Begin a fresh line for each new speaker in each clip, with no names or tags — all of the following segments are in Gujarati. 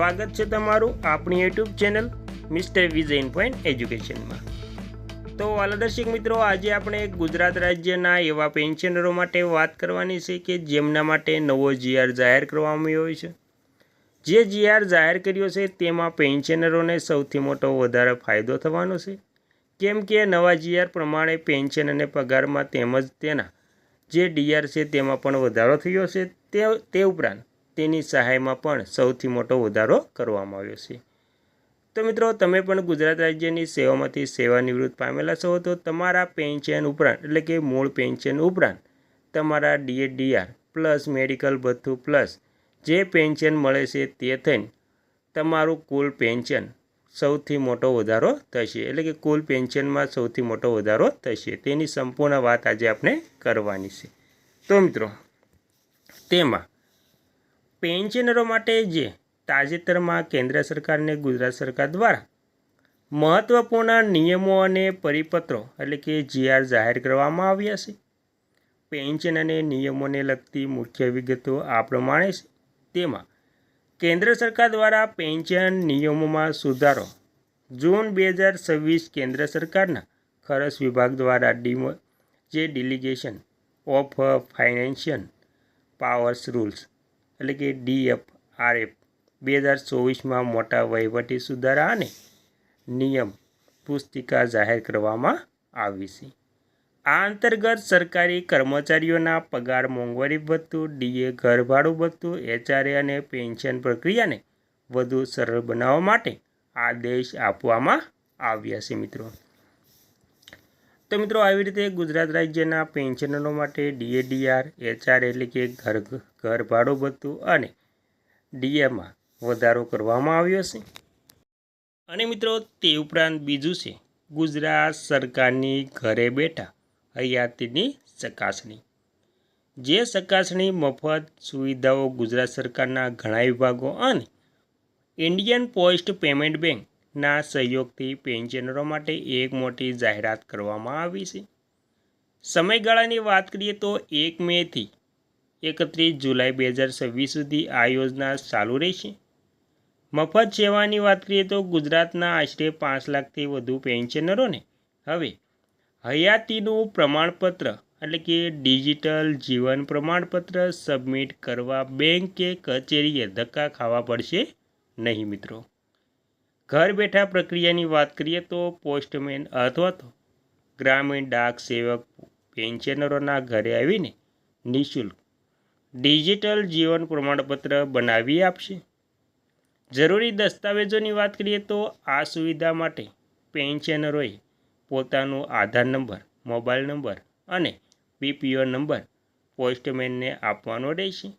સ્વાગત છે તમારું આપણી YouTube channel mister vision point એજ્યુકેશનમાં। તો વાલા દર્શક મિત્રો, આજે આપણે ગુજરાત રાજ્યના એવા પેન્શનરો માટે વાત કરવાની છે કે જેમના માટે નવો જીઆર જાહેર કરવામાં આવ્યો છે। જે જીઆર જાહેર કર્યો છે તેમાં પેન્શનરોને સૌથી મોટો વધારે ફાયદો થવાનો છે, કેમ કે નવા જીઆર પ્રમાણે પેન્શન અને પગારમાં તેમજ તેના જે ડીઆર છે તેમાં પણ વધારો થયો છે। તે ઉપરાંત તેની સહાયમાં પણ સૌથી મોટો વધારો કરવામાં આવ્યો છે। તો મિત્રો, તમે પણ ગુજરાત રાજ્યની સેવામાંથી સેવાનિવૃત્ત પામેલા છો તો તમારા પેન્શન ઉપરાંત એટલે કે મૂળ પેન્શન ઉપરાંત તમારા ડીઆર પ્લસ મેડિકલ ભથ્થું પ્લસ જે પેન્શન મળે છે તે થઈને તમારું કુલ પેન્શન સૌથી મોટો વધારો થશે, એટલે કે કુલ પેન્શનમાં સૌથી મોટો વધારો થશે। તેની સંપૂર્ણ વાત આજે આપણે કરવાની છે। તો મિત્રો, તેમાં પેન્શનરો માટે જે તાજેતરમાં કેન્દ્ર સરકાર અને ગુજરાત સરકાર દ્વારા મહત્વપૂર્ણ નિયમો અને પરિપત્રો એટલે કે જીઆર જાહેર કરવામાં આવ્યા છે। પેન્શન અને નિયમોને લગતી મુખ્ય વિગતો આ પ્રમાણે છે। તેમાં કેન્દ્ર સરકાર દ્વારા પેન્શન નિયમોમાં સુધારો જૂન 2026 કેન્દ્ર સરકારના ખર્ચ વિભાગ દ્વારા ડિલિગેશન ઓફ ફાઇનાન્શિયલ પાવર્સ રૂલ્સ એટલે કે DFRF 2024માં મોટા વહીવટી સુધારા અને નિયમ પુસ્તિકા જાહેર કરવામાં આવી છે। આ અંતર્ગત સરકારી કર્મચારીઓના પગાર, મોંઘવારી ભથ્થું, ડીએ, ઘરભાડું ભથ્થું, HRA અને પેન્શન પ્રક્રિયાને વધુ સરળ બનાવવા માટે આદેશ આપવામાં આવ્યા છે મિત્રો। તો મિત્રો, આવી રીતે ગુજરાત રાજ્યના પેન્શનરો માટે ડીઆર, HRA એટલે કે ઘરભાડું ભથ્થું અને ડીએમાં વધારો કરવામાં આવ્યો છે। અને મિત્રો, તે ઉપરાંત બીજું છે ગુજરાત સરકારની ઘરે બેઠા હયાતીની ચકાસણી। જે ચકાસણી મફત સુવિધાઓ ગુજરાત સરકારના ઘણા વિભાગો અને ઇન્ડિયન પોસ્ટ પેમેન્ટ બેંકના સહયોગથી પેન્શનરો માટે એક મોટી જાહેરાત કરવામાં આવી છે। સમયગાળાની વાત કરીએ તો 1 મેથી 31 જુલાઈ 2026 સુધી આ યોજના ચાલુ રહેશે। મફત સેવાની વાત કરીએ તો ગુજરાતના આશરે 5 લાખથી વધુ પેન્શનરોને હવે હયાતીનું પ્રમાણપત્ર એટલે કે ડિજિટલ જીવન પ્રમાણપત્ર સબમિટ કરવા બેંક કે કચેરીએ ધક્કા ખાવા પડશે નહીં મિત્રો। ઘર બેઠા પ્રક્રિયાની વાત કરીએ તો પોસ્ટમેન અથવા તો ગ્રામીણ ડાક સેવક પેન્શનરોના ઘરે આવીને નિઃશુલ્ક ડિજિટલ જીવન પ્રમાણપત્ર બનાવી આપશે। જરૂરી દસ્તાવેજોની વાત કરીએ તો આ સુવિધા માટે પેન્શનરોએ પોતાનું આધાર નંબર, મોબાઈલ નંબર અને BPO નંબર પોસ્ટમેનને આપવાનો રહેશે।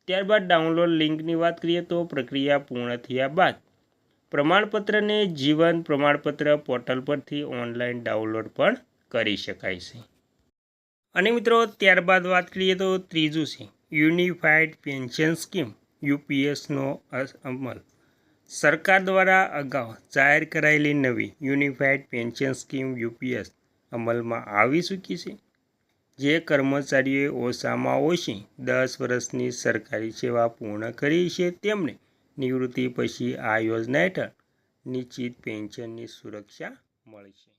ત્યારબાદ ડાઉનલોડ લિંકની વાત કરીએ તો પ્રક્રિયા પૂર્ણ થયા બાદ પ્રમાણપત્રને જીવન પ્રમાણપત્ર પોર્ટલ પરથી ઓનલાઈન ડાઉનલોડ પણ કરી શકાય છે। અને મિત્રો, ત્યારબાદ વાત કરીએ તો ત્રીજું છે યુનિફાઈડ પેન્શન સ્કીમ UPSનો અમલ। સરકાર દ્વારા અગાઉ જાહેર કરાયેલી નવી યુનિફાઈડ પેન્શન સ્કીમ UPS અમલમાં આવી ચૂકી છે। જે કર્મચારીઓએ ઓછામાં ઓછી 10 વર્ષની સરકારી સેવા પૂર્ણ કરી છે તેમને નિવૃત્તિ પછી આ યોજના હેઠળ નિશ્ચિત પેન્શનની સુરક્ષા મળશે।